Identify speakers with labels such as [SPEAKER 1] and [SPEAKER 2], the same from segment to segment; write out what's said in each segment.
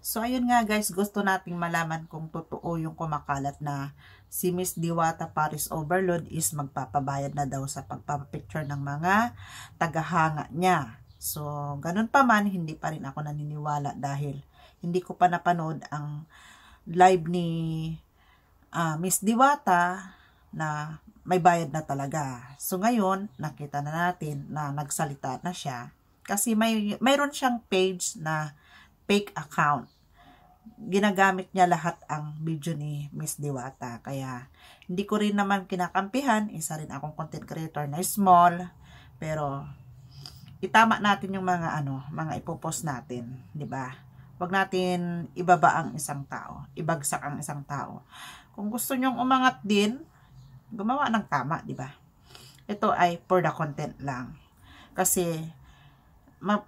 [SPEAKER 1] So, ayun nga guys, gusto nating malaman kung totoo yung kumakalat na si Miss Diwata Paris Overload is magpapabayad na daw sa pagpapapicture ng mga tagahanga niya. So, ganun pa man, hindi pa rin ako naniniwala dahil hindi ko pa napanood ang live ni Miss Diwata na may bayad na talaga. So, ngayon, nakita na natin na nagsalita na siya kasi mayroon siyang page na fake account. Ginagamit niya lahat ang video ni Miss Diwata. Kaya, hindi ko rin naman kinakampihan. Isa rin akong content creator na small. Pero, itama natin yung mga mga ipopost natin. 'Di ba? Huwag natin ibaba ang isang tao. Ibagsak ang isang tao. Kung gusto nyong umangat din, gumawa ng tama, 'di ba? Ito ay for the content lang. Kasi,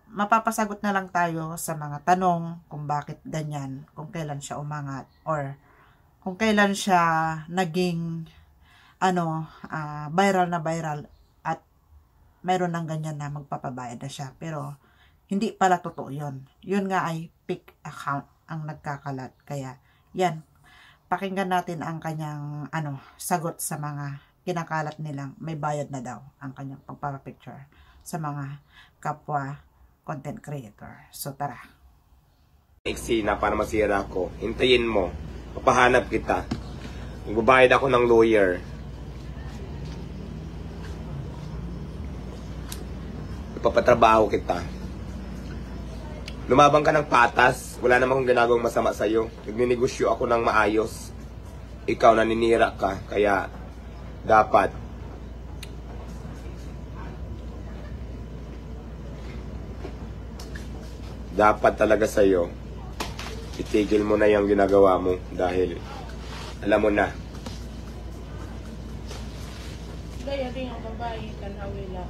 [SPEAKER 1] mapapasagot na lang tayo sa mga tanong kung bakit ganyan, kung kailan siya umangat or kung kailan siya naging viral na viral at mayroon ng ganyan na magpapabayad na siya, pero hindi pala totoo yun. Yun nga ay fake account ang nagkakalat. Kaya yan, pakinggan natin ang kanyang sagot sa mga kinakalat nilang may bayad na daw ang kanyang pagpapapicture sa mga kapwa content creator. So, tara.
[SPEAKER 2] Iksi na para masira ko. Hintayin mo. Papahanap kita. Magbabayad ako ng lawyer. Ipapatrabaho kita. Lumabang ka ng patas. Wala namang akong ginagawang masama sa'yo. Nagninegosyo ako ng maayos. Ikaw naninira ka. Kaya, dapat talaga sa'yo, itigil mo na yung ginagawa mo dahil alam mo na.
[SPEAKER 3] Gaya rin ang babae, tanawila.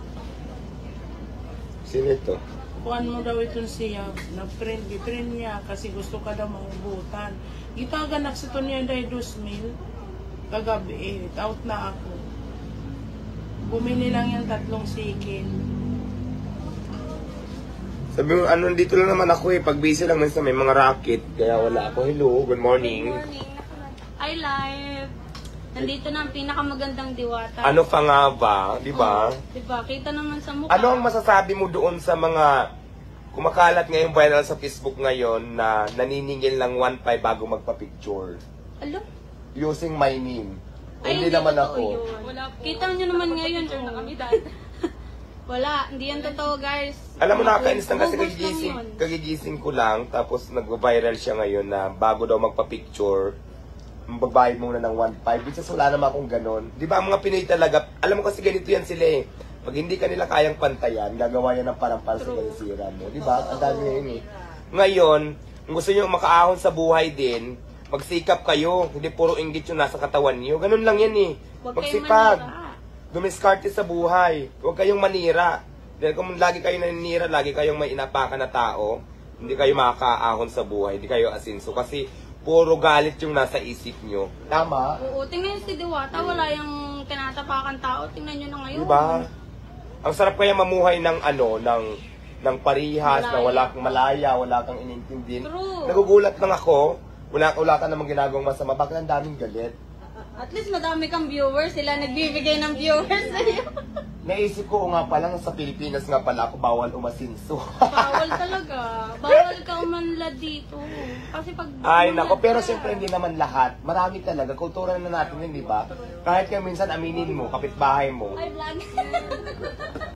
[SPEAKER 2] Sino ito?
[SPEAKER 3] Kuhan mo daw itong siya, nag-print niya kasi gusto ka daw mahubutan. Gitagan nagsito niya dahil 2,000, kagabi out na ako. Bumili lang yung 3 sikin.
[SPEAKER 2] Sabi mo, dito lang naman ako pag busy lang minsan may mga racket, kaya wala ako. Hello, good morning.
[SPEAKER 4] Good morning. Hi, live. Nandito na ang pinakamagandang Diwata.
[SPEAKER 2] Ano pa nga ba, di ba?
[SPEAKER 4] Diba, kita naman sa mukha.
[SPEAKER 2] Ano ang masasabi mo doon sa mga kumakalat ngayong viral sa Facebook ngayon na naniningil ng 1.5 bago magpa-picture?
[SPEAKER 4] Alo?
[SPEAKER 2] Using my name.
[SPEAKER 4] Ay,
[SPEAKER 2] Hindi naman
[SPEAKER 4] totoo
[SPEAKER 2] ako.
[SPEAKER 4] yun. Kita nyo naman ngayon. Wala, hindi yan totoo, guys.
[SPEAKER 2] Alam mo, nakaka-instant kasi
[SPEAKER 4] Ubus lang yun.
[SPEAKER 2] kagigising ko lang, tapos nag-viral siya ngayon na bago daw magpa-picture, magbayad muna ng 1.5. Bisa wala naman akong ganon. Di ba ang mga Pinoy talaga, alam mo kasi ganito yan sila Pag hindi ka nila kayang pantayan, gagawa yan ng parang para sa kanisira mo. Di ba? Ang dami ngayon Ngayon, kung gusto nyo makaahon sa buhay din, magsikap kayo. Hindi puro inggit yung nasa katawan niyo. Ganun lang yan Magsipag. Dumiskarte sa buhay. Huwag kayong manira. Dahil kung lagi kayong naninira, lagi kayong may inapakan na tao, hindi kayo makakaahon sa buhay, hindi kayo asinso. Kasi puro galit yung nasa isip nyo. Tama?
[SPEAKER 4] Oo, tingnan nyo si Diwata, wala yung tinatapakan tao. Tingnan nyo na ngayon.
[SPEAKER 2] Diba? Ang sarap kaya mamuhay ng ng parihas, na wala kang malaya, wala kang inintindihin.
[SPEAKER 4] True.
[SPEAKER 2] Nagugulat lang ako, wala ka namang ginagawang masama, bakit ang daming galit?
[SPEAKER 4] At least madami kang viewers. Sila nagbibigay ng viewers sa'yo.
[SPEAKER 2] Naisip ko nga pala, sa Pilipinas nga pala ako bawal umasinso.
[SPEAKER 4] Bawal talaga. Bawal ka umanlad dito. Kasi pag...
[SPEAKER 2] Ay, nako, pero siyempre hindi naman lahat. Marami talaga. Kultura na natin yun, di ba? Kahit kaya minsan aminin mo, kapitbahay mo.
[SPEAKER 4] Ay, vlog.